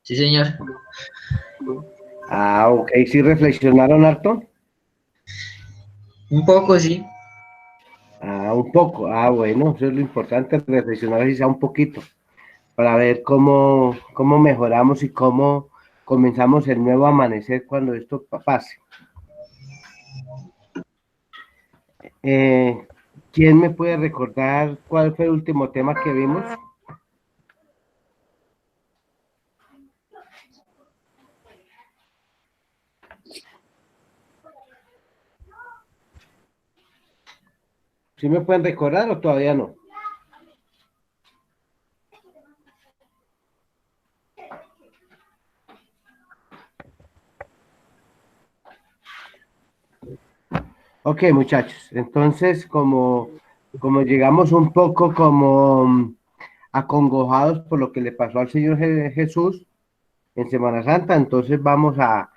Sí, señor. Ah, ok, ¿sí reflexionaron harto? Un poco, sí. Ah, un poco. Ah, bueno, eso es lo importante, reflexionar así sea un poquito, para ver cómo mejoramos y cómo comenzamos el nuevo amanecer cuando esto pase. Eh, ¿Quién me puede recordar cuál fue el último tema que vimos? ¿Sí me pueden recordar o todavía no? Ok, muchachos, entonces como llegamos un poco como acongojados por lo que le pasó al Señor Jesús en Semana Santa, entonces vamos a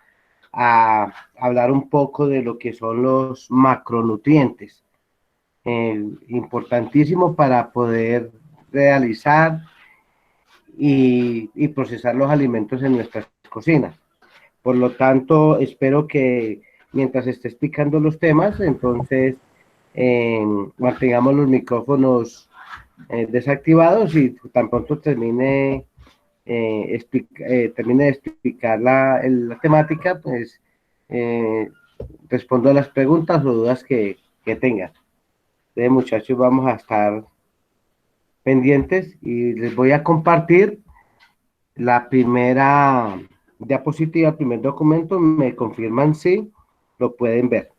hablar un poco de lo que son los macronutrientes, importantísimo para poder realizar y procesar los alimentos en nuestras cocinas. Por lo tanto, espero que mientras esté explicando los temas, entonces mantengamos los micrófonos desactivados y tan pronto termine de explicar la temática, pues eh, respondo a las preguntas o dudas que tengan. Entonces, muchachos, vamos a estar pendientes y les voy a compartir la primera diapositiva, el primer documento. Me confirman si lo pueden ver.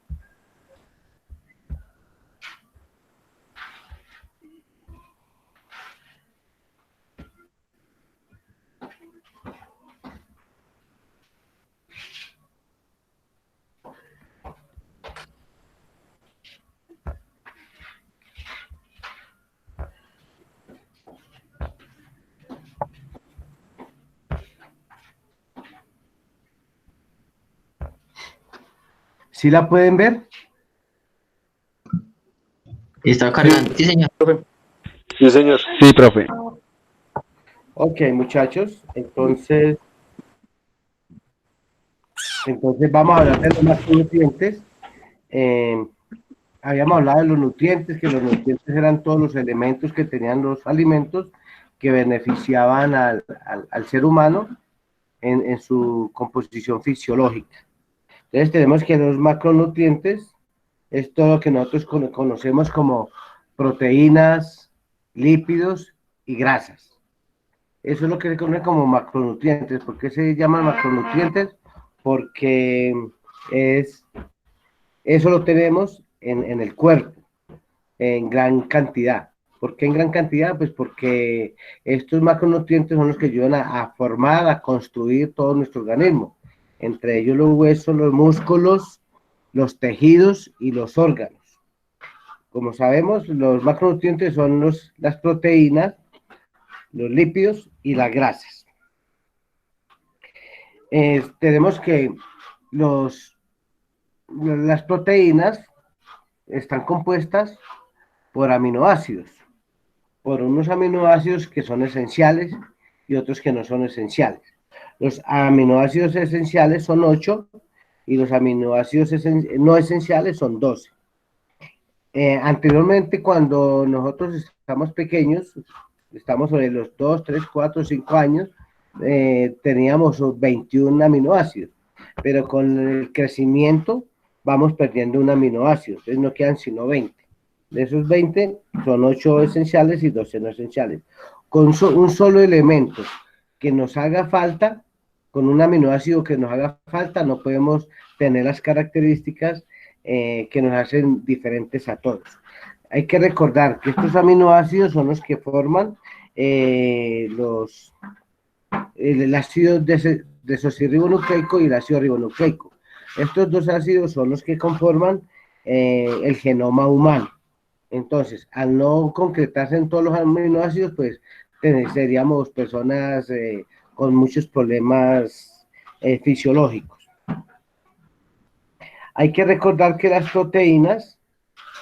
¿Sí la pueden ver? Está Sí, cargando. Sí, señor. profe. Sí, señor. Sí, profe. Ok, muchachos, entonces vamos a hablar de los macronutrientes. Eh, Habíamos hablado de los nutrientes, que los nutrientes eran todos los elementos que tenían los alimentos que beneficiaban al ser humano en su composición fisiológica. Entonces tenemos que los macronutrientes es todo lo que nosotros conocemos como proteínas, lípidos y grasas. Eso es lo que se conoce como macronutrientes. ¿Por qué se llaman macronutrientes? Porque es, eso lo tenemos en el cuerpo en gran cantidad. ¿Por qué en gran cantidad? Pues porque estos macronutrientes son los que ayudan a formar, a construir todo nuestro organismo, entre ellos los huesos, los músculos, los tejidos y los órganos. Como sabemos, los macronutrientes son las proteínas, los lípidos y las grasas. Tenemos que las proteínas están compuestas por aminoácidos, por unos aminoácidos que son esenciales y otros que no son esenciales. Los aminoácidos esenciales son 8 y los aminoácidos no esenciales son 12. Anteriormente, cuando nosotros estamos pequeños, estamos sobre los 2, 3, 4, 5 años, teníamos 21 aminoácidos, pero con el crecimiento vamos perdiendo un aminoácido, entonces no quedan sino 20. De esos 20 son 8 esenciales y 12 no esenciales. Con un solo elemento que nos haga falta, con un aminoácido que nos haga falta, no podemos tener las características que nos hacen diferentes a todos. Hay que recordar que estos aminoácidos son los que forman el ácido desoxirribonucleico y el ácido ribonucleico. Estos dos ácidos son los que conforman el genoma humano. Entonces, al no concretarse en todos los aminoácidos, pues seríamos personas con muchos problemas fisiológicos. Hay que recordar que las proteínas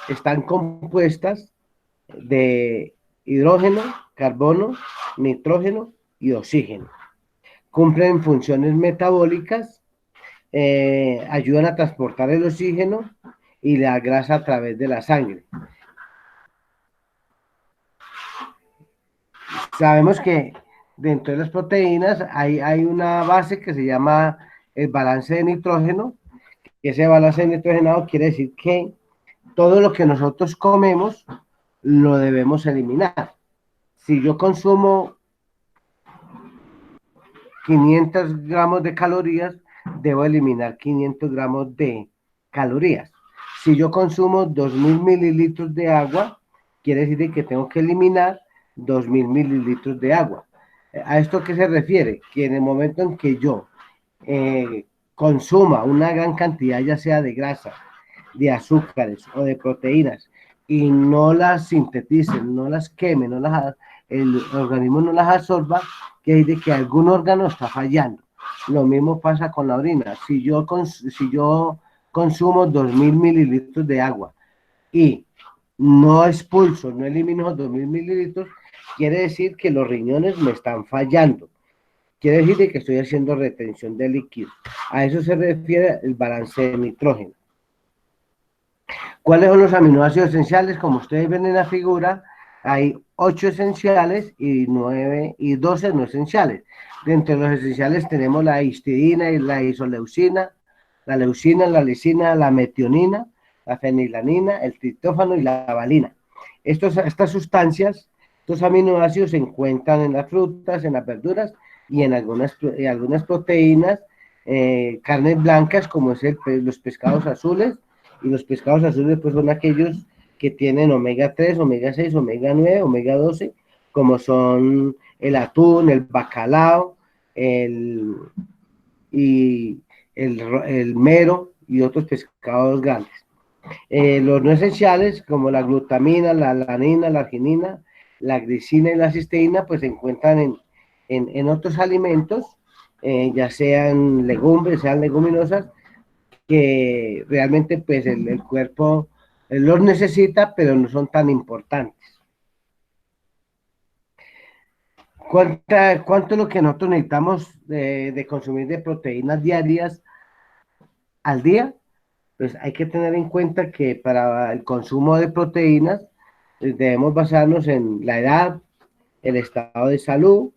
están compuestas de hidrógeno, carbono, nitrógeno y oxígeno. cumplen funciones metabólicas, ayudan a transportar el oxígeno y la grasa a través de la sangre. Sabemos que dentro de las proteínas hay una base que se llama el balance de nitrógeno, que ese balance de nitrogenado quiere decir que todo lo que nosotros comemos lo debemos eliminar. Si yo consumo 500 gramos de calorías, debo eliminar 500 gramos de calorías. Si yo consumo 2000 mililitros de agua, quiere decir que tengo que eliminar 2000 mililitros de agua. ¿A esto qué se refiere? Que en el momento en que yo consuma una gran cantidad, ya sea de grasa, de azúcares o de proteínas, y no las sinteticen, no las quemen, el organismo no las absorba, que es de que algún órgano está fallando. Lo mismo pasa con la orina. Si yo consumo 2000 mililitros de agua y no expulso, no elimino 2000 mililitros, quiere decir que los riñones me están fallando. Quiere decir que estoy haciendo retención de líquido. A eso se refiere el balance de nitrógeno. ¿Cuáles son los aminoácidos esenciales? Como ustedes ven en la figura, hay 8 esenciales y 12 no esenciales. Dentro de los esenciales tenemos la histidina y la isoleucina, la leucina, la lisina, la metionina, la fenilanina, el triptófano y la valina. Estas sustancias, estos aminoácidos se encuentran en las frutas, en las verduras y en algunas proteínas, carnes blancas como es los pescados azules, y los pescados azules pues son aquellos que tienen omega 3, omega 6, omega 9, omega 12, como son el atún, el bacalao, el mero y otros pescados grandes. Los no esenciales, como la glutamina, la alanina, la arginina, la glicina y la cisteína, pues se encuentran en otros alimentos, ya sean legumbres, sean leguminosas, que realmente pues el cuerpo los necesita, pero no son tan importantes. ¿Cuánto es lo que nosotros necesitamos de consumir de proteínas diarias al día? Pues hay que tener en cuenta que para el consumo de proteínas debemos basarnos en la edad, el estado de salud,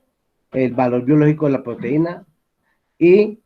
el valor biológico de la proteína, y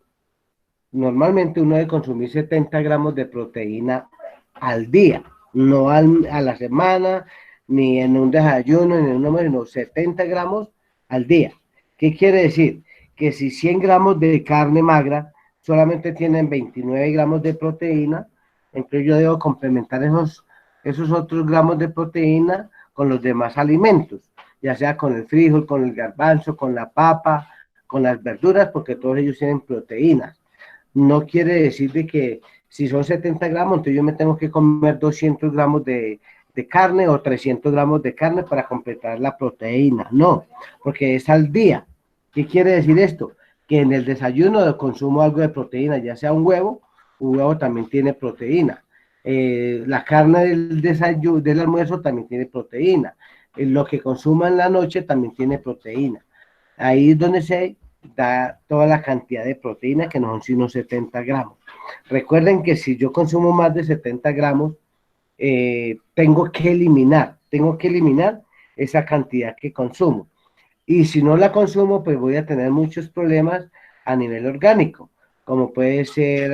normalmente uno debe consumir 70 gramos de proteína al día, no a la semana, ni en un desayuno, ni en un almuerzo, sino 70 gramos al día. ¿Qué quiere decir? Que si 100 gramos de carne magra solamente tienen 29 gramos de proteína, entonces yo debo complementar esos otros gramos de proteína con los demás alimentos, ya sea con el frijol, con el garbanzo, con la papa, con las verduras, porque todos ellos tienen proteínas. No quiere decir de que si son 70 gramos, entonces yo me tengo que comer 200 gramos de carne o 300 gramos de carne para completar la proteína. No, porque es al día. ¿Qué quiere decir esto? Que en el desayuno consumo algo de proteína, ya sea un huevo también tiene proteína. La carne del desayuno, del almuerzo también tiene proteína. Lo que consuma en la noche también tiene proteína. Ahí es donde se da toda la cantidad de proteína, que no son sino 70 gramos. Recuerden que si yo consumo más de 70 gramos, tengo que eliminar esa cantidad que consumo. Y si no la consumo, pues voy a tener muchos problemas a nivel orgánico, como puede ser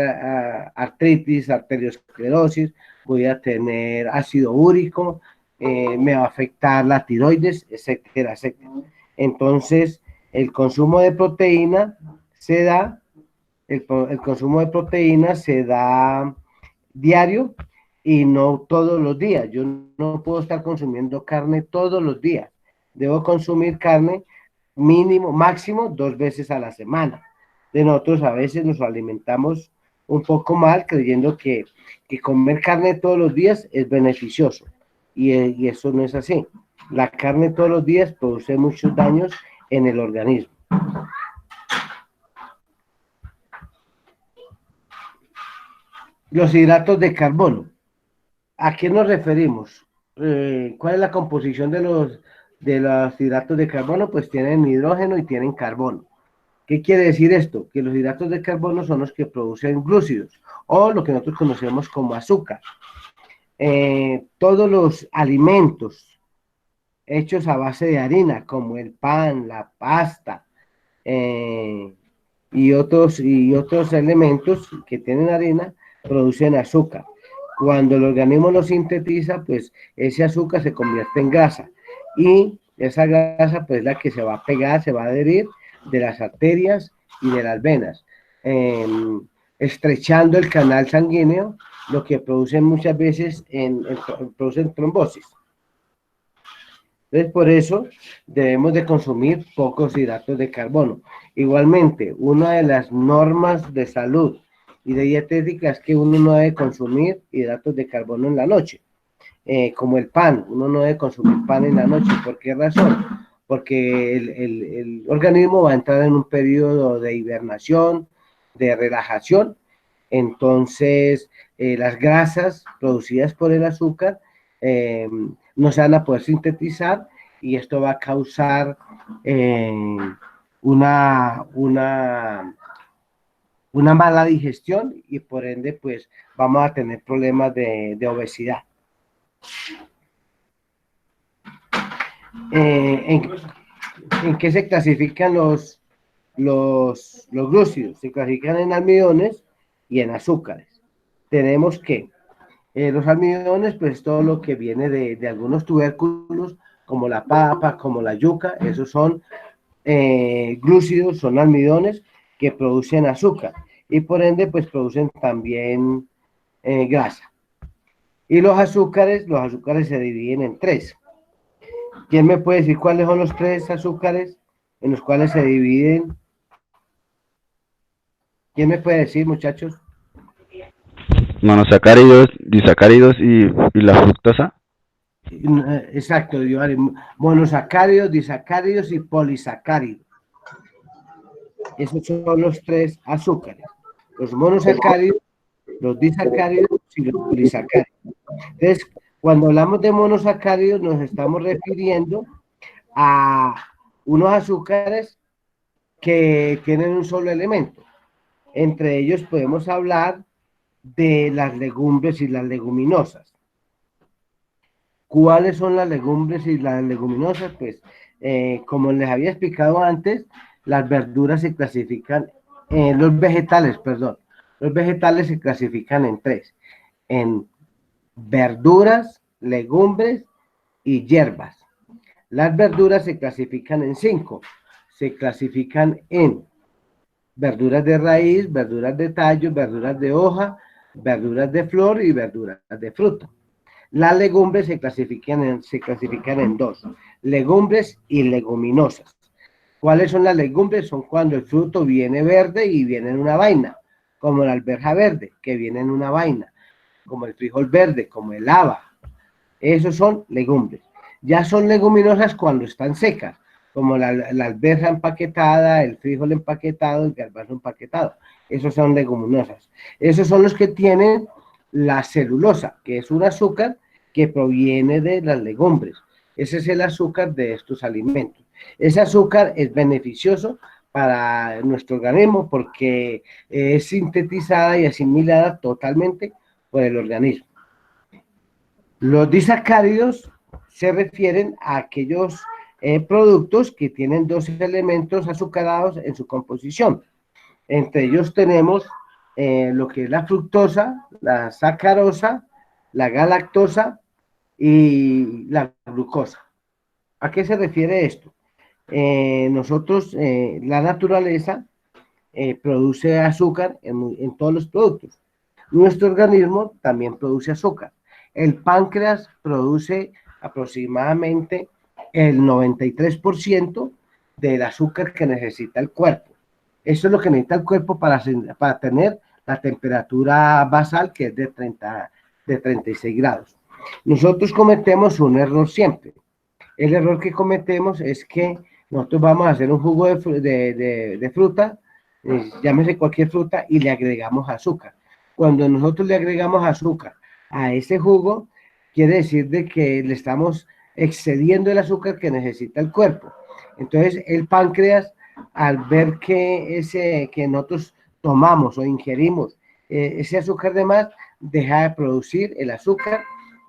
artritis, arteriosclerosis, voy a tener ácido úrico, me va a afectar la tiroides, etcétera, etcétera. Entonces, el consumo de proteína se da, el consumo de proteína se da diario y no todos los días. Yo no puedo estar consumiendo carne todos los días. Debo consumir carne mínimo, máximo 2 veces a la semana. De nosotros a veces nos alimentamos un poco mal creyendo que comer carne todos los días es beneficioso. Y eso no es así. La carne todos los días produce muchos daños en el organismo. Los hidratos de carbono. ¿A qué nos referimos? ¿Cuál es la composición de los hidratos de carbono? Pues tienen hidrógeno y tienen carbono. ¿Qué quiere decir esto? Que los hidratos de carbono son los que producen glúcidos, o lo que nosotros conocemos como azúcar. Todos los alimentos hechos a base de harina, como el pan, la pasta, y otros elementos que tienen harina, producen azúcar. Cuando el organismo lo sintetiza, pues ese azúcar se convierte en grasa, y esa grasa pues es la que se va a pegar, se va a adherir de las arterias y de las venas, estrechando el canal sanguíneo, lo que producen muchas veces producen trombosis. Entonces, por eso debemos de consumir pocos hidratos de carbono. Igualmente, una de las normas de salud y de dietética es que uno no debe consumir hidratos de carbono en la noche, como el pan. Uno no debe consumir pan en la noche. ¿Por qué razón? Porque el organismo va a entrar en un periodo de hibernación, de relajación. Entonces, las grasas producidas por el azúcar no se van a poder sintetizar, y esto va a causar una mala digestión, y por ende pues vamos a tener problemas de obesidad. ¿En qué se clasifican los glúcidos? Se clasifican en almidones y en azúcares. Tenemos que los almidones, pues todo lo que viene de algunos tubérculos, como la papa, como la yuca, esos son glúcidos, son almidones que producen azúcar, y por ende pues producen también grasa. Y los azúcares se dividen en tres. ¿Quién me puede decir cuáles son los tres azúcares en los cuales se dividen? ¿Quién me puede decir, muchachos? Monosacáridos, disacáridos y la fructosa. Exacto, monosacáridos, disacáridos y polisacáridos. Esos son los tres azúcares: los monosacáridos, los disacáridos y los polisacáridos. Entonces, cuando hablamos de monosacáridos, nos estamos refiriendo a unos azúcares que tienen un solo elemento. Entre ellos podemos hablar de las legumbres y las leguminosas. ¿Cuáles son las legumbres y las leguminosas? Pues, como les había explicado antes, las verduras se clasifican, los vegetales se clasifican en tres: en verduras, legumbres y hierbas. Las verduras se clasifican en 5. Se clasifican en verduras de raíz, verduras de tallo, verduras de hoja, verduras de flor y verduras de fruta. Las legumbres se clasifican en 2: legumbres y leguminosas. ¿Cuáles son las legumbres? Son cuando el fruto viene verde y viene en una vaina, como la alberja verde, que viene en una vaina, como el frijol verde, como el haba. Esos son legumbres. Ya son leguminosas cuando están secas, como la alberja empaquetada, el frijol empaquetado, el garbanzo empaquetado. Esos son leguminosas. Esos son los que tienen la celulosa, que es un azúcar que proviene de las legumbres. Ese es el azúcar de estos alimentos. Ese azúcar es beneficioso para nuestro organismo porque es sintetizada y asimilada totalmente por el organismo. Los disacáridos se refieren a aquellos productos que tienen 2 elementos azucarados en su composición. Entre ellos tenemos lo que es la fructosa, la sacarosa, la galactosa y la glucosa. ¿A qué se refiere esto? La naturaleza produce azúcar en todos los productos. Nuestro organismo también produce azúcar. El páncreas produce aproximadamente el 93% del azúcar que necesita el cuerpo. Eso es lo que necesita el cuerpo para tener la temperatura basal, que es de 36 grados. Nosotros cometemos un error siempre. El error que cometemos es que nosotros vamos a hacer un jugo de fruta, llámese cualquier fruta, y le agregamos azúcar. Cuando nosotros le agregamos azúcar a ese jugo, quiere decir de que le estamos excediendo el azúcar que necesita el cuerpo. Entonces, el páncreas al ver que nosotros tomamos o ingerimos ese azúcar de más, deja de producir el azúcar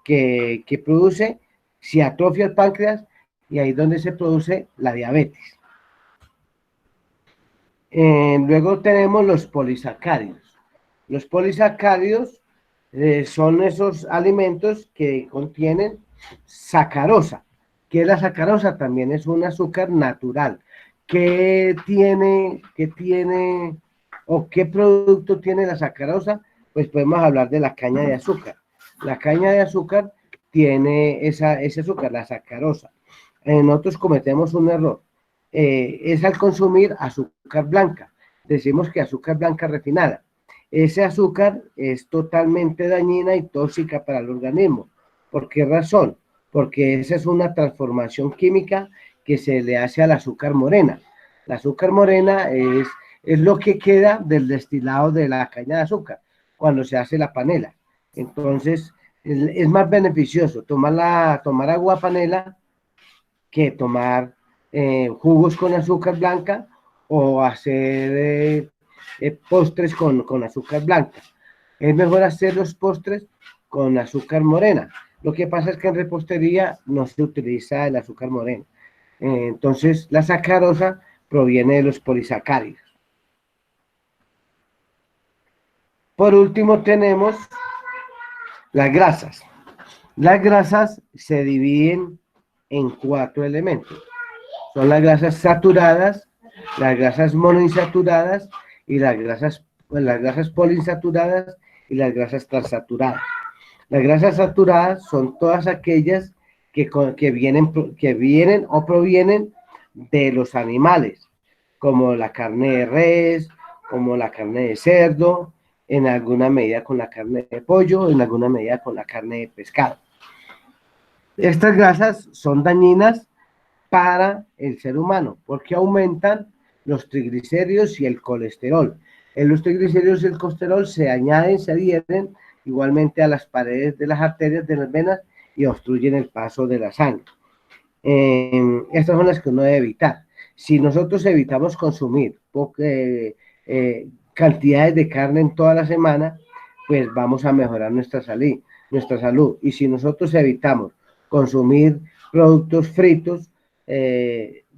que produce, se atrofia el páncreas y ahí es donde se produce la diabetes. Luego tenemos los polisacáridos. Los polisacáridos son esos alimentos que contienen sacarosa. ¿Qué es la sacarosa? También es un azúcar natural. ¿Qué tiene o qué producto tiene la sacarosa? Pues podemos hablar de la caña de azúcar. La caña de azúcar tiene ese azúcar, la sacarosa. Nosotros cometemos un error. Es al consumir azúcar blanca. Decimos que azúcar blanca refinada. Ese azúcar es totalmente dañina y tóxica para el organismo. ¿Por qué razón? Porque esa es una transformación química que se le hace al azúcar morena. La azúcar morena es lo que queda del destilado de la caña de azúcar cuando se hace la panela. Entonces, es más beneficioso tomar agua panela que tomar jugos con azúcar blanca o hacer postres con azúcar blanca. Es mejor hacer los postres con azúcar morena. Lo que pasa es que en repostería no se utiliza el azúcar morena. Entonces, la sacarosa proviene de los polisacáridos. Por último, tenemos las grasas. Las grasas se dividen en 4 elementos. Son las grasas saturadas, las grasas monoinsaturadas y las grasas poliinsaturadas y las grasas transaturadas. Las grasas saturadas son todas aquellas que vienen o provienen de los animales, como la carne de res, como la carne de cerdo, en alguna medida con la carne de pollo, en alguna medida con la carne de pescado. Estas grasas son dañinas para el ser humano porque aumentan los triglicéridos y el colesterol. Los triglicéridos y el colesterol se añaden, se adhieren igualmente a las paredes de las arterias de las venas y obstruyen el paso de la sangre. Estas son las que uno debe evitar. Si nosotros evitamos consumir cantidades de carne en toda la semana, pues vamos a mejorar nuestra salud. Y si nosotros evitamos consumir productos fritos,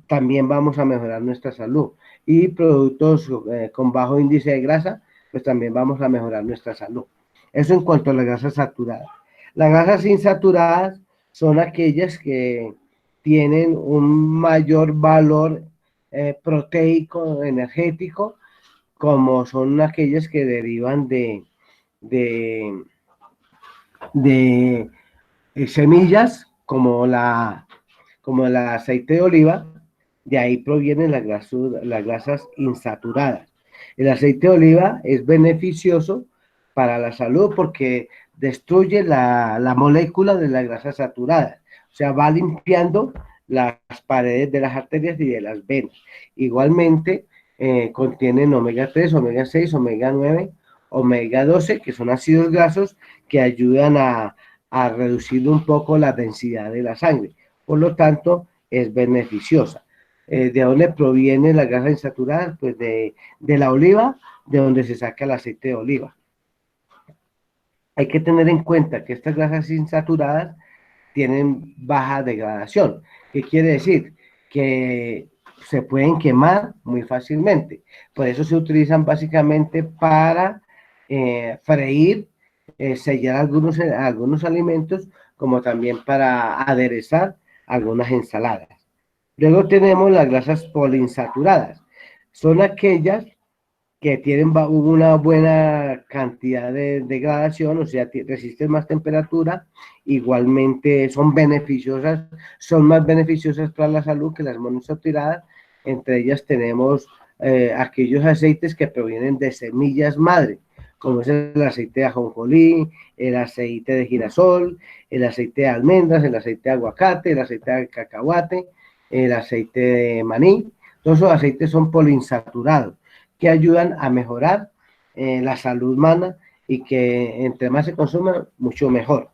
también vamos a mejorar nuestra salud. Y productos con bajo índice de grasa, pues también vamos a mejorar nuestra salud. Eso en cuanto a las grasas saturadas. Las grasas insaturadas son aquellas que tienen un mayor valor proteico, energético, como son aquellas que derivan de semillas, como el aceite de oliva. De ahí provienen las grasas insaturadas. El aceite de oliva es beneficioso para la salud porque destruye la molécula de las grasas saturadas. O sea, va limpiando las paredes de las arterias y de las venas. Igualmente, contienen omega 3, omega 6, omega 9, omega 12, que son ácidos grasos que ayudan a reducir un poco la densidad de la sangre. Por lo tanto, es beneficiosa. ¿De dónde proviene la grasa insaturada? Pues de la oliva, de donde se saca el aceite de oliva. Hay que tener en cuenta que estas grasas insaturadas tienen baja degradación. ¿Qué quiere decir? Que se pueden quemar muy fácilmente. Por eso se utilizan básicamente para freír, sellar algunos alimentos, como también para aderezar algunas ensaladas. Luego tenemos las grasas poliinsaturadas. Son aquellas que tienen una buena cantidad de degradación, o sea, resisten más temperatura, igualmente son más beneficiosas para la salud que las monoinsaturadas. Entre ellas tenemos aquellos aceites que provienen de semillas madre, como es el aceite de ajonjolí, el aceite de girasol, el aceite de almendras, el aceite de aguacate, el aceite de cacahuate, el aceite de maní. Todos esos aceites son poliinsaturados que ayudan a mejorar la salud humana y que entre más se consuman, mucho mejor.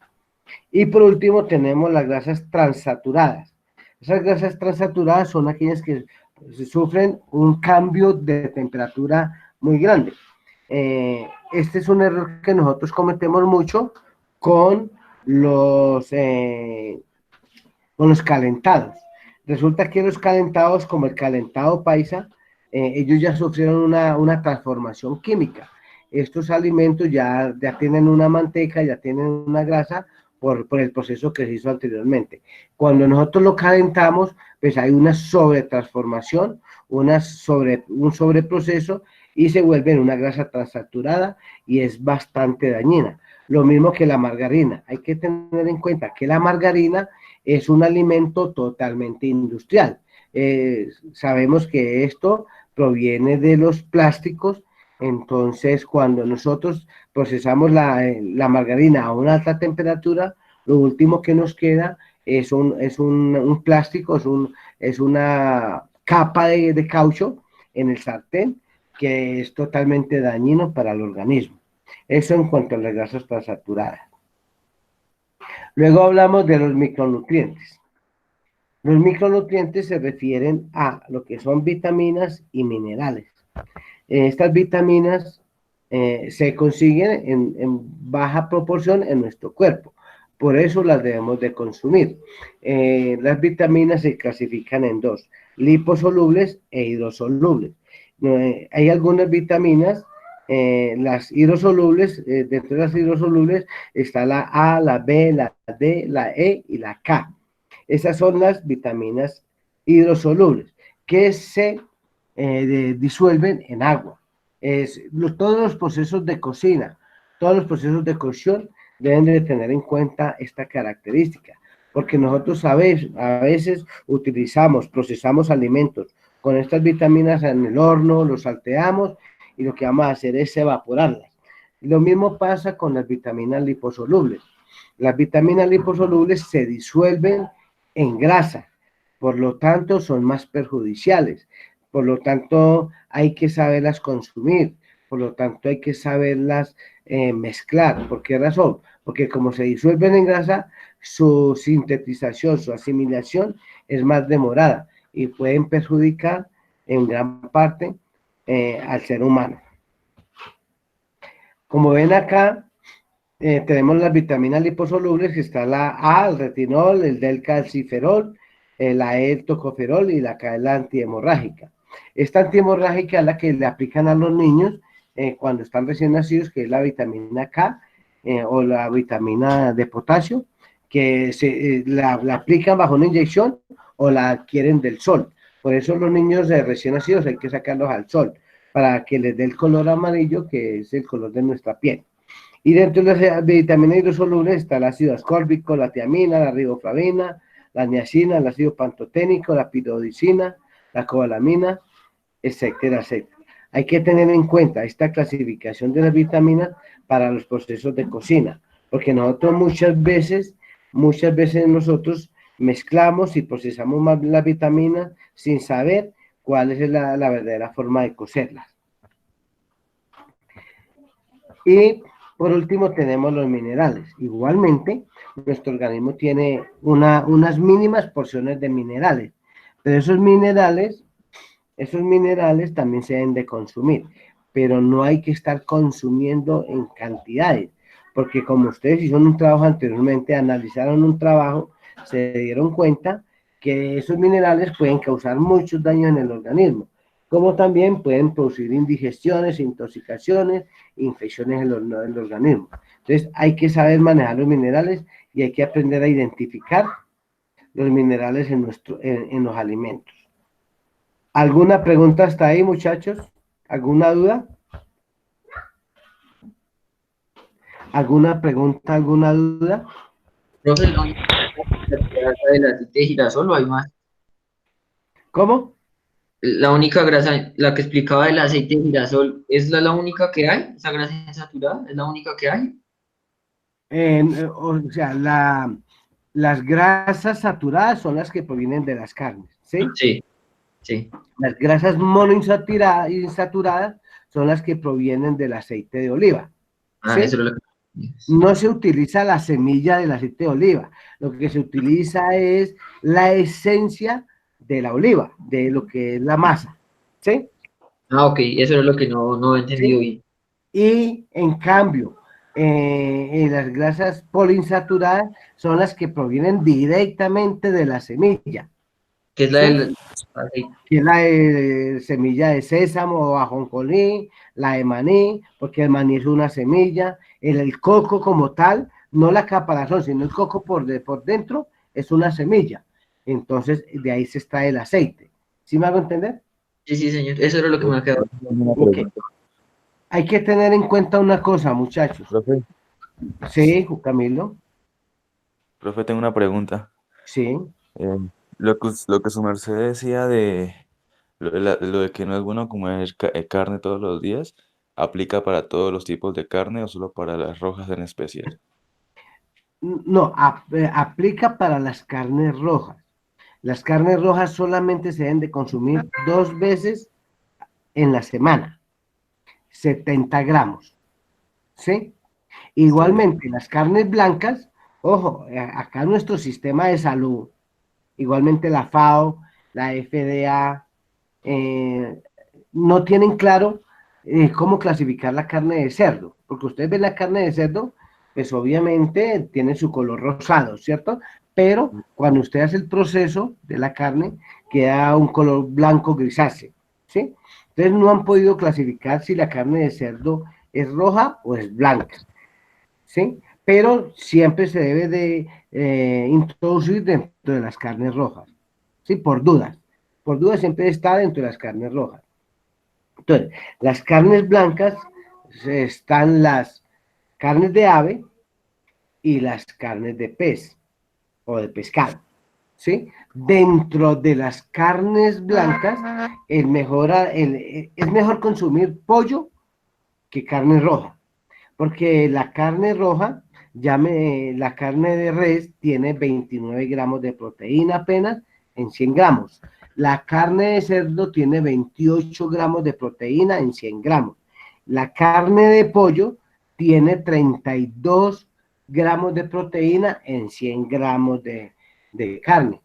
Y por último tenemos las grasas transaturadas. Esas grasas transaturadas son aquellas que sufren un cambio de temperatura muy grande. Este es un error que nosotros cometemos mucho con los, eh, con los calentados. Resulta que los calentados, como el calentado paisa, ellos ya sufrieron una transformación química. Estos alimentos ya tienen una manteca, ya tienen una grasa por el proceso que se hizo anteriormente. Cuando nosotros lo calentamos, pues hay una sobretransformación, un sobreproceso y se vuelve una grasa transaturada y es bastante dañina. Lo mismo que la margarina. Hay que tener en cuenta que la margarina es un alimento totalmente industrial. Sabemos que esto proviene de los plásticos, entonces cuando nosotros procesamos la margarina a una alta temperatura, lo último que nos queda es un plástico, es una capa de caucho en el sartén que es totalmente dañino para el organismo. Eso en cuanto a las grasas transaturadas. Luego hablamos de los micronutrientes. Los micronutrientes se refieren a lo que son vitaminas y minerales. Estas vitaminas se consiguen en baja proporción en nuestro cuerpo. Por eso las debemos de consumir. Las vitaminas se clasifican en dos, liposolubles e hidrosolubles. Hay algunas vitaminas, las hidrosolubles, dentro de las hidrosolubles está la A, la B, la D, la E y la K. Esas son las vitaminas hidrosolubles que se disuelven en agua. Todos los procesos de cocina, todos los procesos de cocción deben de tener en cuenta esta característica, porque nosotros a veces procesamos alimentos con estas vitaminas en el horno, los salteamos y lo que vamos a hacer es evaporarlas. Lo mismo pasa con las vitaminas liposolubles. Las vitaminas liposolubles se disuelven en grasa, por lo tanto son más perjudiciales, por lo tanto hay que saberlas consumir, por lo tanto hay que saberlas mezclar. ¿Por qué razón? Porque como se disuelven en grasa, su sintetización, su asimilación es más demorada y pueden perjudicar en gran parte al ser humano. Como ven acá, tenemos las vitaminas liposolubles, que está la A, el retinol, el del-calciferol, la E, el tocoferol y la K es la antihemorrágica. Esta antihemorrágica es la que le aplican a los niños cuando están recién nacidos, que es la vitamina K o la vitamina de potasio, que la aplican bajo una inyección o la adquieren del sol. Por eso los niños recién nacidos hay que sacarlos al sol, para que les dé el color amarillo, que es el color de nuestra piel. Y dentro de las vitaminas hidrosolubles está el ácido ascórbico, la tiamina, la riboflavina, la niacina, el ácido pantoténico, la piridosina, la cobalamina, etcétera, etcétera. Hay que tener en cuenta esta clasificación de las vitaminas para los procesos de cocina, porque nosotros muchas veces nosotros mezclamos y procesamos más las vitaminas sin saber cuál es la verdadera forma de cocerlas. Y por último tenemos los minerales. Igualmente, nuestro organismo tiene unas mínimas porciones de minerales, pero esos minerales también se deben de consumir, pero no hay que estar consumiendo en cantidades, porque como ustedes hicieron un trabajo anteriormente, analizaron un trabajo, se dieron cuenta que esos minerales pueden causar muchos daños en el organismo, como también pueden producir indigestiones, intoxicaciones, infecciones en el organismo. Entonces hay que saber manejar los minerales y hay que aprender a identificar los minerales en los alimentos. ¿Alguna pregunta hasta ahí, muchachos? ¿Alguna duda? ¿Alguna pregunta, alguna duda? Profe, ¿la única grasa del aceite de girasol o hay más? ¿Cómo? La única grasa, la que explicaba del aceite de girasol, ¿es la única que hay? ¿Esa grasa insaturada es la única que hay? O sea, las grasas saturadas son las que provienen de las carnes, ¿sí? Sí, sí. Las grasas monoinsaturadas son las que provienen del aceite de oliva, Ah, ¿sí? eso es lo que... No se utiliza la semilla del aceite de oliva, lo que se utiliza es la esencia de la oliva, de lo que es la masa, ¿sí? Ah, ok, eso es lo que no he entendido ¿Sí? bien. Y en cambio, las grasas poliinsaturadas son las que provienen directamente de la semilla, ¿Qué es la ¿sí? del aceite? Que es la semilla de sésamo o ajonjolí, la de maní, porque el maní es una semilla, el coco como tal, no la caparazón, sino el coco por dentro es una semilla. Entonces, de ahí se extrae el aceite. ¿Sí me hago entender? Sí, sí, señor, eso era lo que me ha quedado. Una Ok. pregunta, Hay que tener en cuenta una cosa, muchachos. profe. Sí, Camilo, Profe, tengo una pregunta. sí. Eh, lo que su merced decía de lo de que no es bueno comer carne todos los días, ¿aplica para todos los tipos de carne o solo para las rojas en especial? No, aplica para las carnes rojas. Las carnes rojas solamente se deben de consumir 2 veces en la semana, 70 gramos, ¿sí? Sí. Igualmente, las carnes blancas, ojo, acá nuestro sistema de salud, igualmente la FAO, la FDA, eh, no tienen claro cómo clasificar la carne de cerdo, porque ustedes ven la carne de cerdo, pues obviamente tiene su color rosado, ¿cierto? Pero cuando usted hace el proceso de la carne, queda un color blanco grisáceo, ¿sí? Entonces no han podido clasificar si la carne de cerdo es roja o es blanca, ¿sí? Pero siempre se debe de introducir dentro de las carnes rojas, ¿sí? Por dudas siempre está dentro de las carnes rojas. Entonces, las carnes blancas están las carnes de ave y las carnes de pez o de pescado, ¿sí? Dentro de las carnes blancas, es mejor consumir pollo que carne roja, porque la carne roja, la carne de res tiene 29 gramos de proteína apenas en 100 gramos. La carne de cerdo tiene 28 gramos de proteína en 100 gramos. La carne de pollo tiene 32 gramos de proteína en 100 gramos de carne.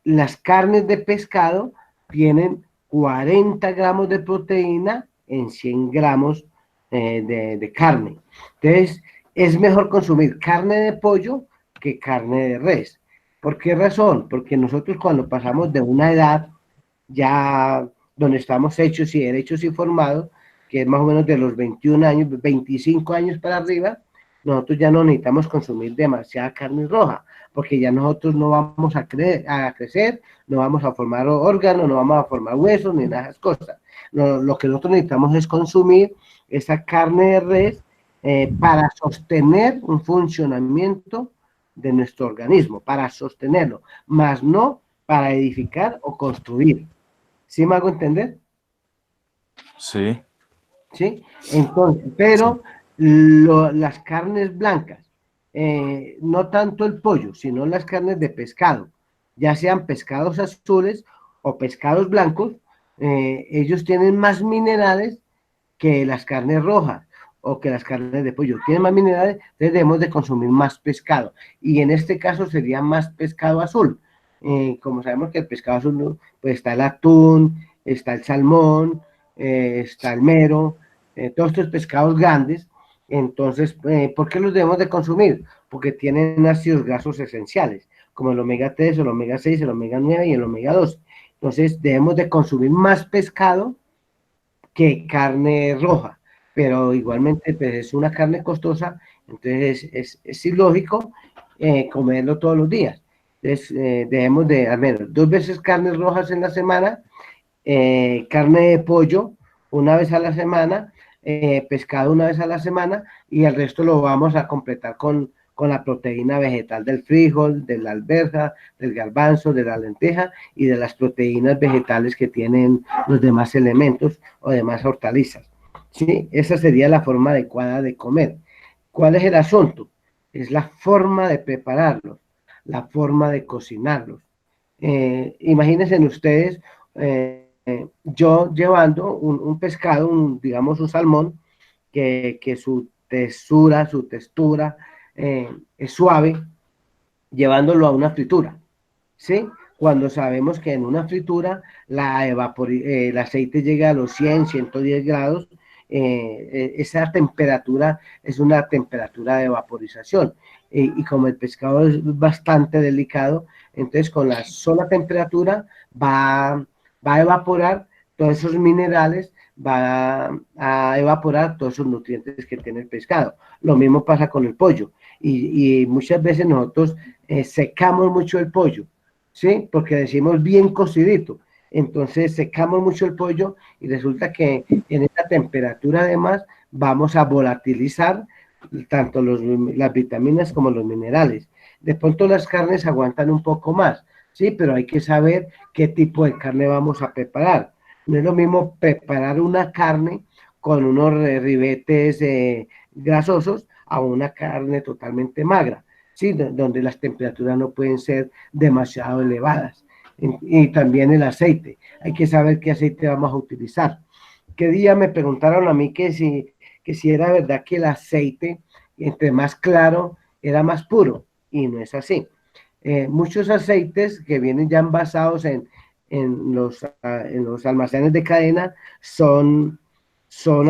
Las carnes de pescado tienen 40 gramos de proteína en 100 gramos de carne. Entonces, es mejor consumir carne de pollo que carne de res. ¿Por qué razón? Porque nosotros cuando pasamos de una edad ya donde estamos hechos y derechos y formados, que es más o menos de los 21 años, 25 años para arriba, nosotros ya no necesitamos consumir demasiada carne roja, porque ya nosotros no vamos a crecer, no vamos a formar órganos, no vamos a formar huesos, ni nada de esas cosas. Lo que nosotros necesitamos es consumir esa carne de res para sostener un funcionamiento de nuestro organismo, para sostenerlo, más no para edificar o construir. ¿Sí me hago entender? Sí, ¿Sí? Entonces, sí. pero las carnes blancas, no tanto el pollo, sino las carnes de pescado, ya sean pescados azules o pescados blancos, ellos tienen más minerales que las carnes rojas o que las carnes de pollo. Tienen más minerales, entonces debemos de consumir más pescado. Y en este caso sería más pescado azul. Como sabemos que el pescado azul, pues está el atún, está el salmón, está el mero, todos estos pescados grandes. Entonces, ¿por qué los debemos de consumir? Porque tienen ácidos grasos esenciales, como el omega 3, el omega 6, el omega 9 y el omega 12. Entonces, debemos de consumir más pescado que carne roja, pero igualmente pues, es una carne costosa, entonces es ilógico comerlo todos los días. Entonces debemos de al menos 2 veces carnes rojas en la semana, carne de pollo una vez a la semana, pescado una vez a la semana y el resto lo vamos a completar con la proteína vegetal del frijol, de la alberja, del garbanzo, de la lenteja y de las proteínas vegetales que tienen los demás elementos o demás hortalizas. ¿Sí? Esa sería la forma adecuada de comer. ¿Cuál es el asunto? Es la forma de prepararlos, la forma de cocinarlos. Imagínense ustedes, yo llevando un pescado, digamos un salmón, que su textura, es suave, llevándolo a una fritura, ¿sí? cuando sabemos que en una fritura el aceite llega a los 100, 110 grados, esa temperatura es una temperatura de vaporización. Y como el pescado es bastante delicado, entonces con la sola temperatura va a evaporar todos esos minerales, va a evaporar todos esos nutrientes que tiene el pescado. Lo mismo pasa con el pollo. Y muchas veces nosotros secamos mucho el pollo, ¿sí? Porque decimos bien cocidito. Entonces secamos mucho el pollo y resulta que en esta temperatura además vamos a volatilizar tanto las vitaminas como los minerales. De pronto las carnes aguantan un poco más, ¿sí? Pero hay que saber qué tipo de carne vamos a preparar. No es lo mismo preparar una carne con unos ribetes grasosos a una carne totalmente magra, ¿sí? Donde las temperaturas no pueden ser demasiado elevadas. Y también el aceite. Hay que saber qué aceite vamos a utilizar. ¿Qué día me preguntaron a mí que si era verdad que el aceite, entre más claro, era más puro? Y no es así. Muchos aceites que vienen ya envasados en los almacenes de cadena son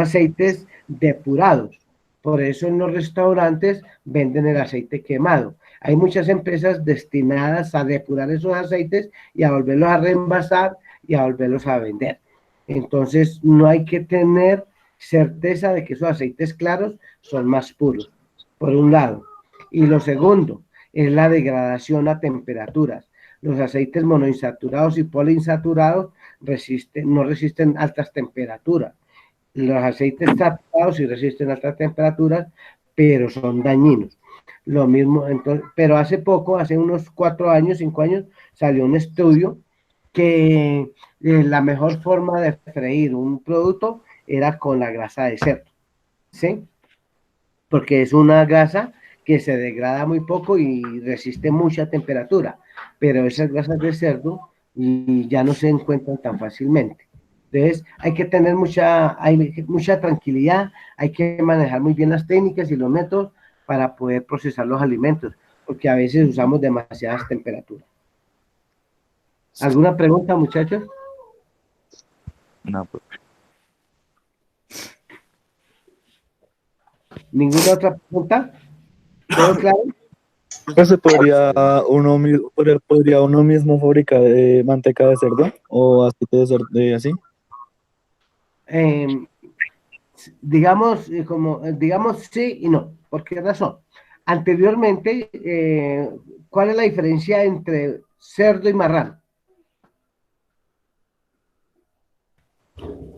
aceites depurados. Por eso en los restaurantes venden el aceite quemado. Hay muchas empresas destinadas a depurar esos aceites y a volverlos a reenvasar y a volverlos a vender. Entonces no hay que tener certeza de que esos aceites claros son más puros, por un lado. Y lo segundo es la degradación a temperaturas. Los aceites monoinsaturados y poliinsaturados no resisten altas temperaturas. Los aceites saturados sí resisten altas temperaturas, pero son dañinos. Lo mismo, entonces, pero hace poco, hace unos 4 años, 5 años, salió un estudio que la mejor forma de freír un producto era con la grasa de cerdo, ¿sí? Porque es una grasa que se degrada muy poco y resiste mucha temperatura, pero esas grasas de cerdo ya no se encuentran tan fácilmente. Entonces hay que tener mucha tranquilidad, hay que manejar muy bien las técnicas y los métodos para poder procesar los alimentos, porque a veces usamos demasiadas temperaturas. ¿Alguna pregunta, muchachos? No, pues. ¿Ninguna otra pregunta? ¿Todo claro? Pues podría uno mismo fabricar manteca de cerdo o aceite de cerdo, así. Digamos, digamos sí y no. ¿Por qué razón? Anteriormente, ¿cuál es la diferencia entre cerdo y marrano?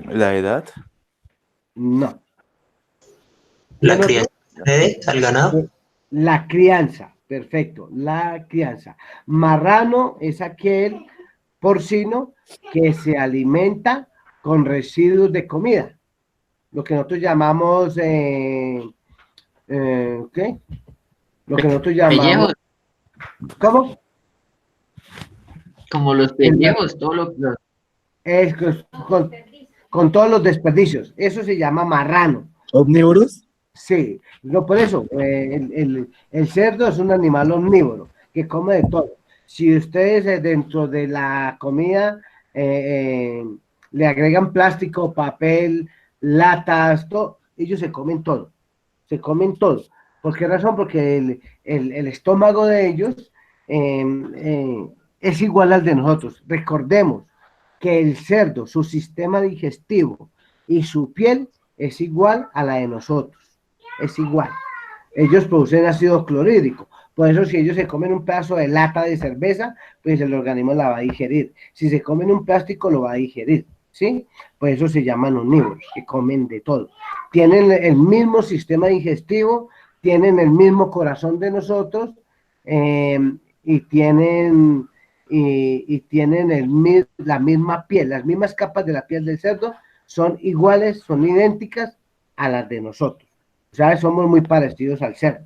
¿La edad? No. La crianza al ganado. La crianza, perfecto, la crianza. Marrano es aquel porcino que se alimenta con residuos de comida, lo que nosotros llamamos, ¿qué? Lo que nosotros llamamos, ¿cómo? Como los pellejos, todo lo que... Es con todos los desperdicios, eso se llama marrano. ¿Omnívoros? Sí, no por eso, el cerdo es un animal omnívoro que come de todo. Si ustedes dentro de la comida le agregan plástico, papel, latas, todo, ellos se comen todo. ¿Por qué razón? Porque el estómago de ellos es igual al de nosotros. Recordemos que el cerdo, su sistema digestivo y su piel es igual a la de nosotros. Es igual. Ellos producen ácido clorhídrico. Por eso si ellos se comen un pedazo de lata de cerveza, pues el organismo la va a digerir. Si se comen un plástico, lo va a digerir, ¿sí? Por eso se llaman omnívoros, que comen de todo. Tienen el mismo sistema digestivo, tienen el mismo corazón de nosotros y tienen la misma piel, las mismas capas de la piel del cerdo son iguales, son idénticas a las de nosotros. O sea, somos muy parecidos al cerdo.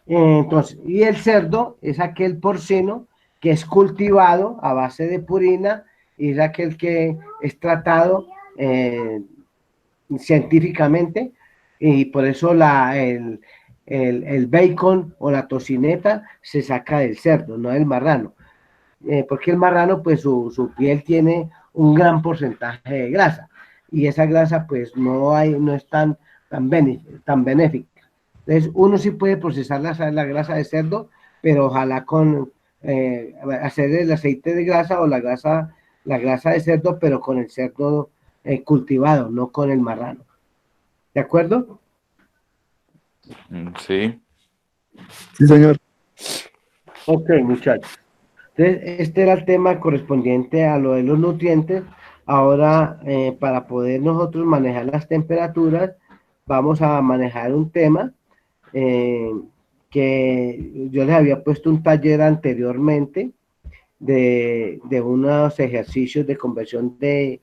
Entonces, y el cerdo es aquel porcino que es cultivado a base de purina y es aquel que es tratado científicamente y por eso el bacon o la tocineta se saca del cerdo, no del marrano. porque el marrano, pues su piel tiene un gran porcentaje de grasa, y esa grasa pues no es tan benéfica. Entonces uno sí puede procesar la grasa de cerdo, pero ojalá con hacer el aceite de grasa o la grasa de cerdo, pero con el cerdo cultivado, no con el marrano. ¿De acuerdo? Sí. Sí, señor. Ok, muchachos. Entonces, este era el tema correspondiente a lo de los nutrientes. Ahora, para poder nosotros manejar las temperaturas, vamos a manejar un tema que yo les había puesto un taller anteriormente de unos ejercicios de conversión de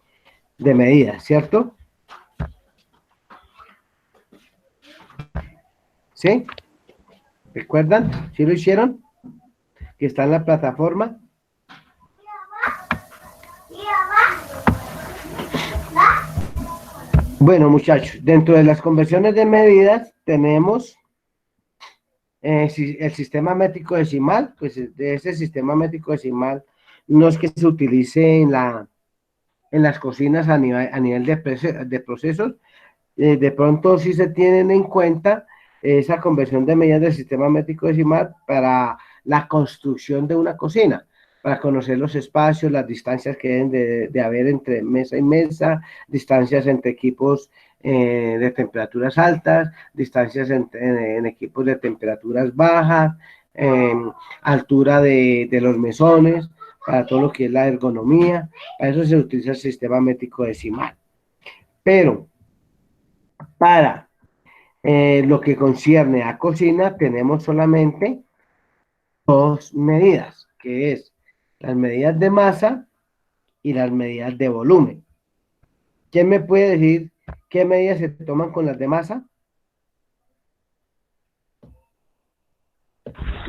medidas, ¿cierto? ¿Sí? ¿Recuerdan? ¿Sí lo hicieron? Que está en la plataforma. Bueno, muchachos, dentro de las conversiones de medidas tenemos el sistema métrico decimal. Pues de ese sistema métrico decimal no es que se utilice en las cocinas a nivel de procesos. De pronto sí se tienen en cuenta esa conversión de medidas del sistema métrico decimal para la construcción de una cocina, para conocer los espacios, las distancias que deben de haber entre mesa y mesa, distancias entre equipos de temperaturas altas, distancias en equipos de temperaturas bajas, altura de los mesones, para todo lo que es la ergonomía. Para eso se utiliza el sistema métrico decimal. Pero para lo que concierne a cocina, tenemos solamente dos medidas, que es las medidas de masa y las medidas de volumen. ¿Quién me puede decir qué medidas se toman con las de masa?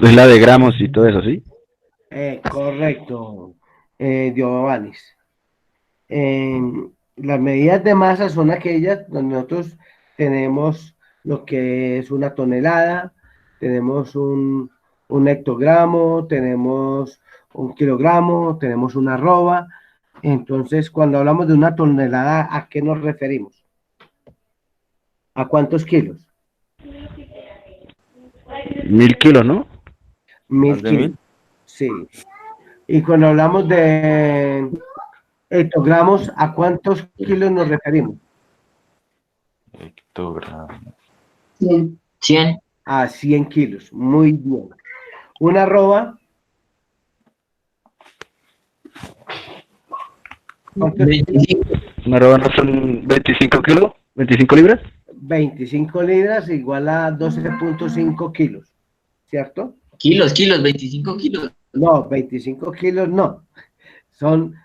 Es la de gramos y todo eso, ¿sí? Correcto, Giovanni. Las medidas de masa son aquellas donde nosotros tenemos lo que es una tonelada, tenemos un hectogramo, tenemos un kilogramo, tenemos una arroba. Entonces, cuando hablamos de una tonelada, ¿a qué nos referimos? ¿A cuántos kilos? 1000 kilos, ¿no? Mil ¿Más de kilos. 1000? Sí. Y cuando hablamos de hectogramos, ¿a cuántos kilos nos referimos? Hectogramo. 100. A 100 kilos. Muy bien. Una arroba. ¿Cuántos kilos? 25. Una arroba no son 25 kilos, 25 libras. 25 libras igual a 12.5 kilos, ¿cierto? Kilos, 25 kilos. No, 25 kilos no. Son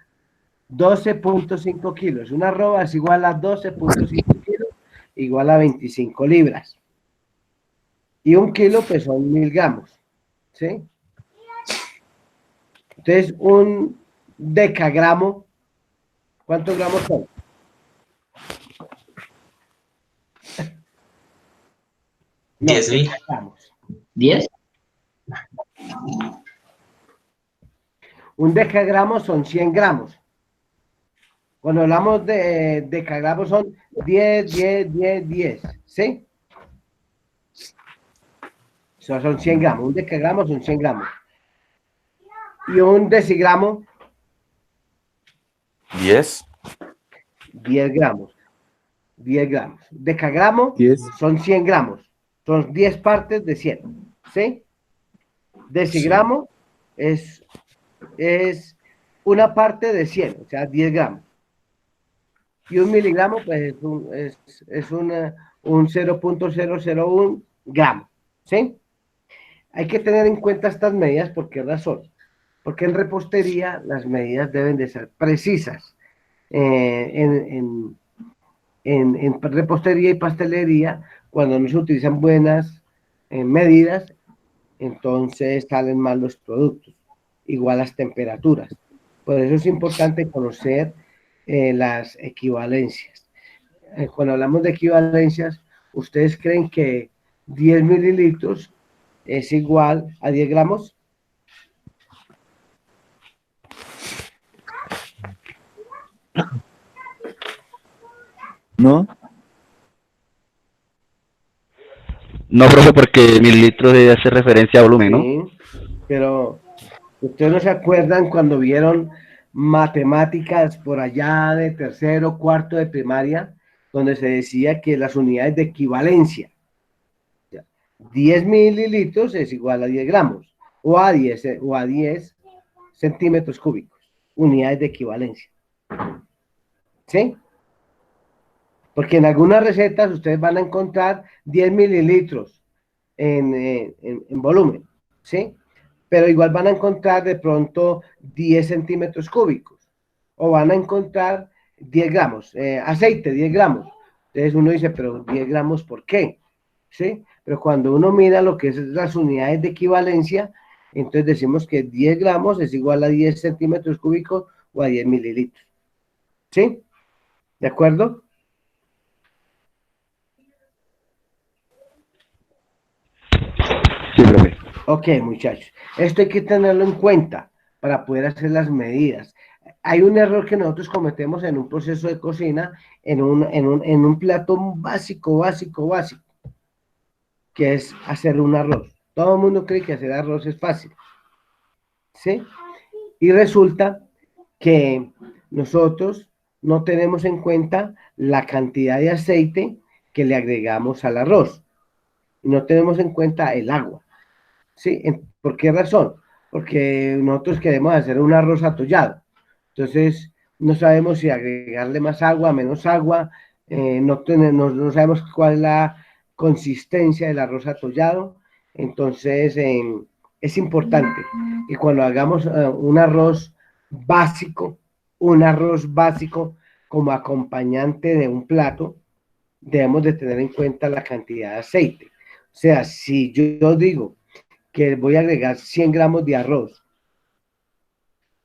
12.5 kilos. Una arroba es igual a 12.5 kilos, igual a 25 libras. Y un kilo, pues son 1000 gramos, ¿sí? Entonces, un decagramo, ¿cuántos gramos son? No, 10.000. decagramos. 10. Un decagramo son 100 gramos. Cuando hablamos de decagramos son 10, 10, 10, 10, ¿sí? Eso son 100 gramos. Un decagramo son 100 gramos. Y un decigramo, 10. 10 gramos. 10 gramos. Decagramo 10. son 100 gramos. Son 10 partes de 100, ¿sí? Decigramo es una parte de 100, o sea, 10 gramos. Y un miligramo, pues es un 0.001 gramo, ¿sí? Hay que tener en cuenta estas medidas. ¿Por qué razón? Porque en repostería las medidas deben de ser precisas. En repostería y pastelería, cuando no se utilizan buenas medidas, entonces salen mal los productos, igual las temperaturas. Por eso es importante conocer las equivalencias. Cuando hablamos de equivalencias, ¿ustedes creen que 10 mililitros es igual a 10 gramos? ¿No? No, profe, porque mililitros hace referencia a volumen, ¿no? Sí, pero ustedes no se acuerdan cuando vieron matemáticas por allá de tercero, cuarto de primaria, donde se decía que las unidades de equivalencia, 10 mililitros es igual a 10 gramos, o a 10 centímetros cúbicos, unidades de equivalencia. ¿Sí? Porque en algunas recetas ustedes van a encontrar 10 mililitros en volumen, ¿sí? Pero igual van a encontrar de pronto 10 centímetros cúbicos, o van a encontrar 10 gramos, aceite, 10 gramos. Entonces uno dice, pero 10 gramos, ¿por qué? ¿Sí? Pero cuando uno mira lo que es las unidades de equivalencia, entonces decimos que 10 gramos es igual a 10 centímetros cúbicos o a 10 mililitros. ¿Sí? ¿De acuerdo? Sí, profe. Ok, muchachos. Esto hay que tenerlo en cuenta para poder hacer las medidas. Hay un error que nosotros cometemos en un proceso de cocina, en un plato básico, que es hacer un arroz. Todo el mundo cree que hacer arroz es fácil, ¿sí? Y resulta que nosotros no tenemos en cuenta la cantidad de aceite que le agregamos al arroz. Y no tenemos en cuenta el agua. ¿Sí? ¿Por qué razón? Porque nosotros queremos hacer un arroz atollado. Entonces, no sabemos si agregarle más agua, menos agua, no sabemos cuál es la consistencia del arroz atollado. Entonces, es importante que cuando hagamos un arroz básico como acompañante de un plato, debemos de tener en cuenta la cantidad de aceite. O sea, si yo digo que voy a agregar 100 gramos de arroz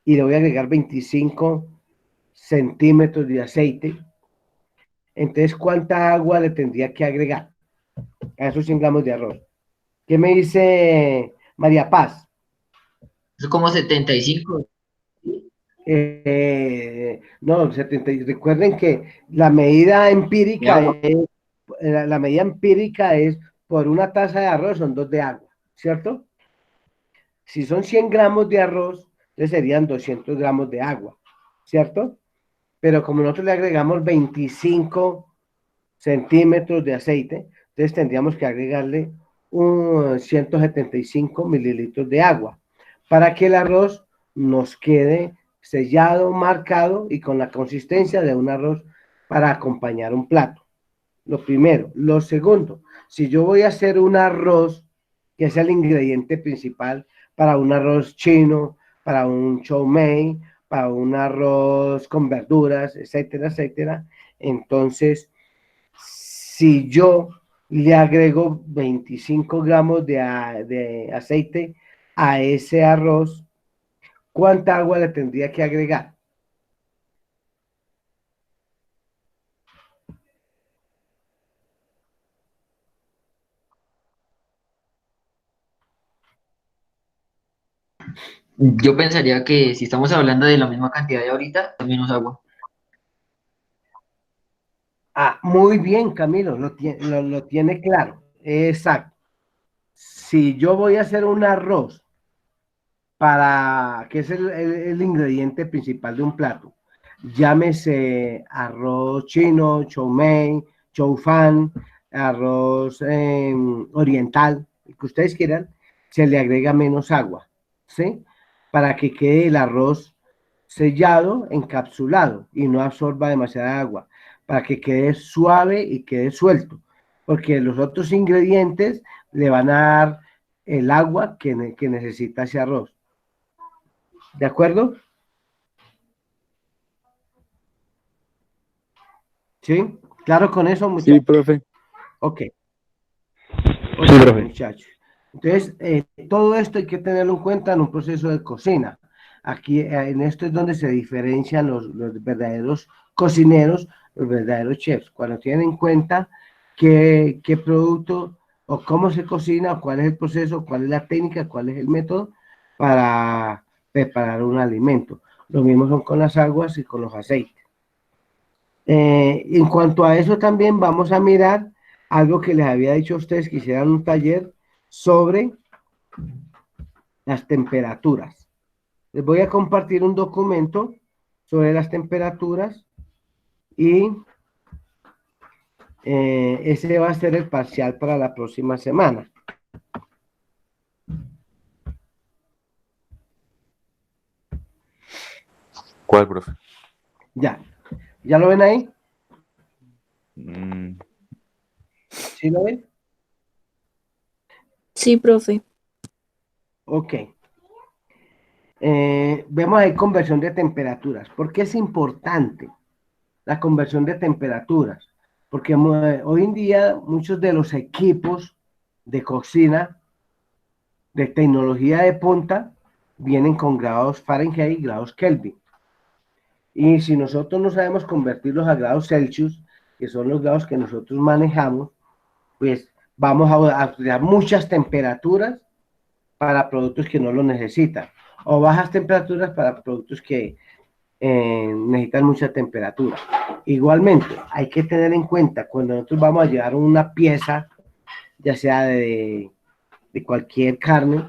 y le voy a agregar 25 centímetros de aceite, entonces, ¿cuánta agua le tendría que agregar a esos 100 gramos de arroz? ¿Qué me dice María Paz? Es como 75. No, 70, recuerden que la medida De empírica agua. es, la medida empírica es por una taza de arroz son 2 de agua, ¿cierto? Si son 100 gramos de arroz, entonces serían 200 gramos de agua, ¿cierto? Pero como nosotros le agregamos 25 centímetros de aceite, entonces tendríamos que agregarle 175 mililitros de agua para que el arroz nos quede sellado, marcado y con la consistencia de un arroz para acompañar un plato. Lo primero. Lo segundo, si yo voy a hacer un arroz, que es el ingrediente principal para un arroz chino, para un chow mein, para un arroz con verduras, etcétera, etcétera, entonces, si yo le agrego 25 gramos de aceite a ese arroz, ¿cuánta agua le tendría que agregar? Yo pensaría que si estamos hablando de la misma cantidad de ahorita, menos agua. Ah, muy bien, Camilo, lo tiene claro. Exacto. Si yo voy a hacer un arroz que es el ingrediente principal de un plato, llámese arroz chino, chow mein, chow fan, arroz oriental, el que ustedes quieran, se le agrega menos agua, ¿sí? Para que quede el arroz sellado, encapsulado y no absorba demasiada agua, para que quede suave y quede suelto, porque los otros ingredientes le van a dar el agua que necesita ese arroz. ¿De acuerdo? ¿Sí? ¿Claro con eso, Sí, muchachos? profe. Ok. Sí, profe. Muchachos. Entonces, todo esto hay que tenerlo en cuenta en un proceso de cocina. Aquí, en esto es donde se diferencian los verdaderos cocineros, los verdaderos chefs, cuando tienen en cuenta qué producto o cómo se cocina, cuál es el proceso, cuál es la técnica, cuál es el método para preparar un alimento. Lo mismo son con las aguas y con los aceites. En cuanto a eso también vamos a mirar algo que les había dicho a ustedes que hicieran un taller sobre las temperaturas. Les voy a compartir un documento sobre las temperaturas y ese va a ser el parcial para la próxima semana. ¿Cuál, profe? ¿Ya lo ven ahí? Mm, ¿Sí lo ven? Sí, profe. Ok. Vemos ahí conversión de temperaturas. ¿Por qué es importante la conversión de temperaturas? Porque hoy en día muchos de los equipos de cocina de tecnología de punta vienen con grados Fahrenheit y grados Kelvin. Y si nosotros no sabemos convertirlos a grados Celsius, que son los grados que nosotros manejamos, pues vamos a utilizar muchas temperaturas para productos que no lo necesitan, o bajas temperaturas para productos que necesitan mucha temperatura. Igualmente, hay que tener en cuenta cuando nosotros vamos a llevar una pieza, ya sea de cualquier carne,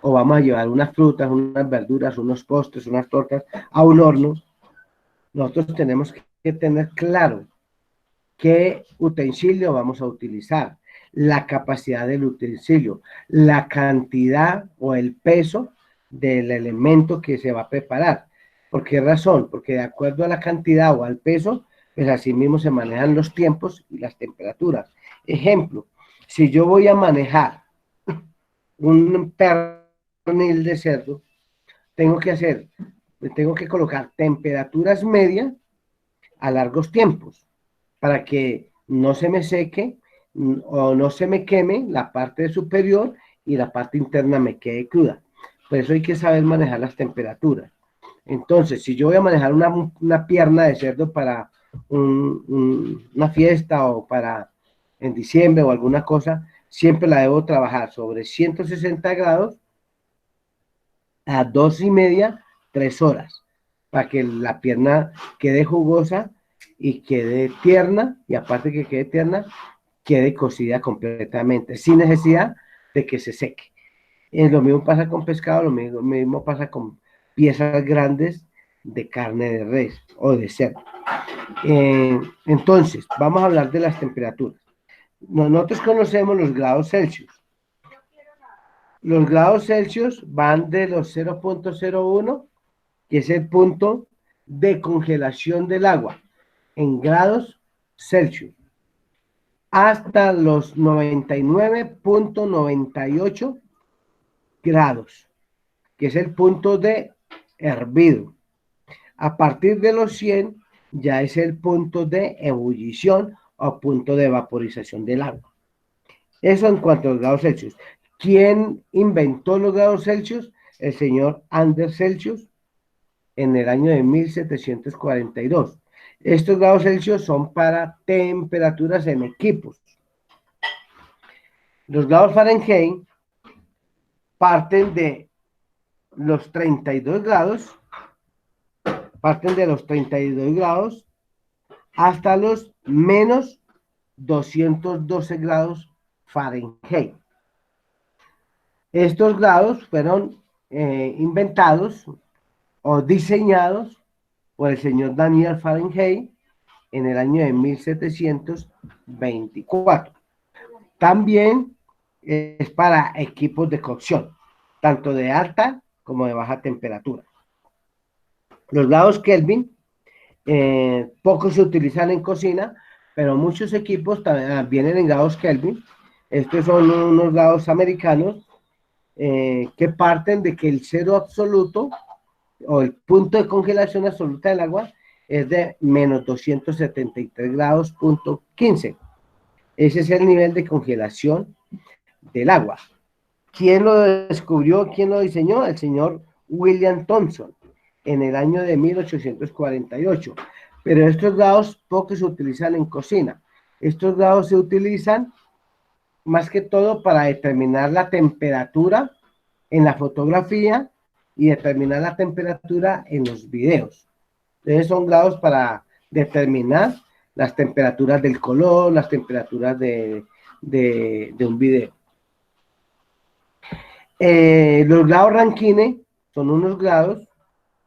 o vamos a llevar unas frutas, unas verduras, unos postres, unas tortas a un horno, nosotros tenemos que tener claro qué utensilio vamos a utilizar, la capacidad del utensilio, la cantidad o el peso del elemento que se va a preparar. ¿Por qué razón? Porque de acuerdo a la cantidad o al peso, pues así mismo se manejan los tiempos y las temperaturas. Ejemplo, si yo voy a manejar un pernil de cerdo, tengo que colocar temperaturas medias a largos tiempos para que no se me seque o no se me queme la parte superior y la parte interna me quede cruda. Por eso hay que saber manejar las temperaturas. Entonces, si yo voy a manejar una pierna de cerdo para una fiesta o para en diciembre o alguna cosa, siempre la debo trabajar sobre 160 grados a 2:30, 3 horas, para que la pierna quede jugosa y quede tierna, y aparte que quede tierna, quede cocida completamente, sin necesidad de que se seque. Lo mismo pasa con pescado, lo mismo pasa con piezas grandes de carne de res o de cerdo. Entonces, vamos a hablar de las temperaturas. Nosotros conocemos los grados Celsius. Los grados Celsius van de los 0.01, que es el punto de congelación del agua, en grados Celsius, hasta los 99.98 grados, que es el punto de hervido. A partir de los 100 ya es el punto de ebullición o punto de vaporización del agua. Eso en cuanto a los grados Celsius. ¿Quién inventó los grados Celsius? El señor Anders Celsius en el año de 1742. Estos grados Celsius son para temperaturas en equipos. Los grados Fahrenheit parten de los 32 grados, hasta los menos 212 grados Fahrenheit. Estos grados fueron inventados o diseñados por el señor Daniel Fahrenheit en el año de 1724. También es para equipos de cocción, tanto de alta como de baja temperatura. Los grados Kelvin pocos se utilizan en cocina, pero muchos equipos también vienen en grados Kelvin. Estos son unos grados americanos que parten de que el cero absoluto o el punto de congelación absoluta del agua es de menos 273 grados punto 15. Ese es el nivel de congelación del agua. ¿Quién lo descubrió? ¿Quién lo diseñó? El señor William Thomson en el año de 1848. Pero estos grados pocos se utilizan en cocina. Estos grados se utilizan más que todo para determinar la temperatura en la fotografía y determinar la temperatura en los videos. Entonces son grados para determinar las temperaturas del color, las temperaturas de un video. Los grados Rankine son unos grados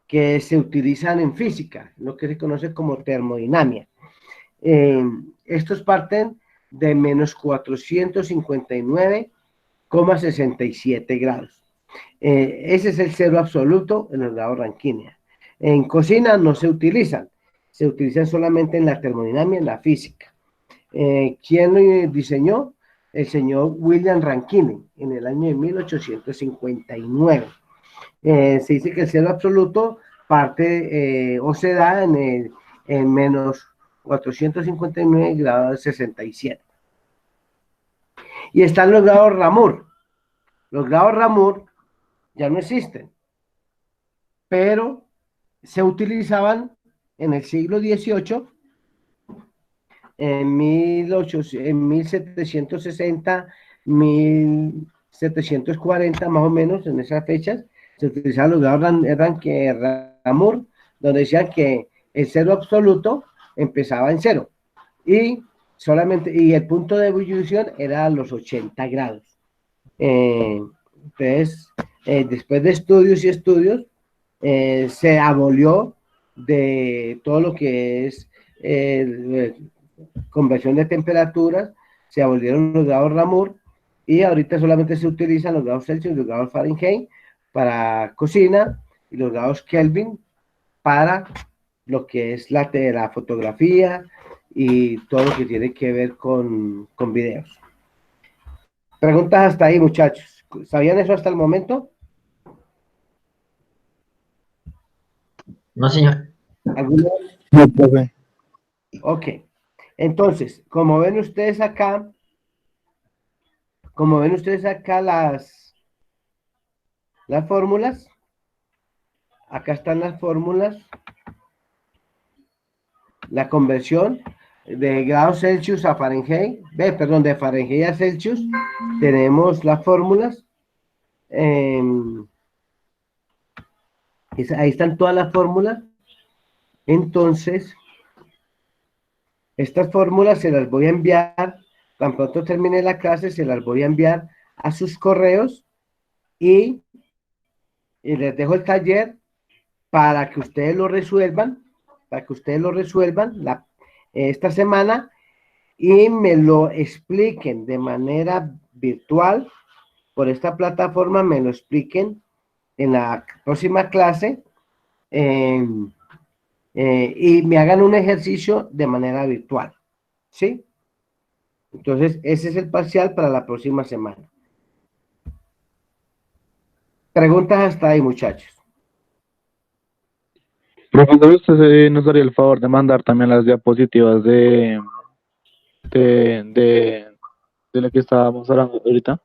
que se utilizan en física, lo que se conoce como termodinámica. Estos parten de menos 459,67 grados. Ese es el cero absoluto en los grados Rankine. En cocina no se utilizan solamente en la termodinámica, en la física. ¿Quién lo diseñó? El señor William Rankine, en el año de 1859. Se dice que el cero absoluto parte o se da en menos 459 grados 67. Y están los grados Ramour. Los grados Ramour ya no existen, pero se utilizaban en el siglo XVIII, en 1760, 1740, más o menos, en esas fechas, se utilizaban los grados Ramour, donde decían que el cero absoluto empezaba en cero, y el punto de ebullición era a los 80 grados. Entonces, después de estudios y estudios, se abolió de todo lo que es conversión de temperaturas, se abolieron los grados Ramour y ahorita solamente se utilizan los grados Celsius y los grados Fahrenheit para cocina y los grados Kelvin para lo que es la fotografía y todo lo que tiene que ver con videos. Preguntas hasta ahí, muchachos. ¿Sabían eso hasta el momento? No, señor. ¿Alguno? No, profe. Ok. Entonces, como ven ustedes acá las fórmulas, acá están las fórmulas, la conversión de grados Celsius a Fahrenheit, de Fahrenheit a Celsius, tenemos las fórmulas, ahí están todas las fórmulas. Entonces, estas fórmulas se las voy a enviar, tan pronto termine la clase, se las voy a enviar a sus correos y les dejo el taller para que ustedes lo resuelvan, esta semana y me lo expliquen de manera virtual por esta plataforma, me lo expliquen en la próxima clase y me hagan un ejercicio de manera virtual, ¿sí? Entonces, ese es el parcial para la próxima semana. Preguntas hasta ahí, muchachos. Profesor, ¿usted nos haría el favor de mandar también las diapositivas de lo que estábamos hablando ahorita?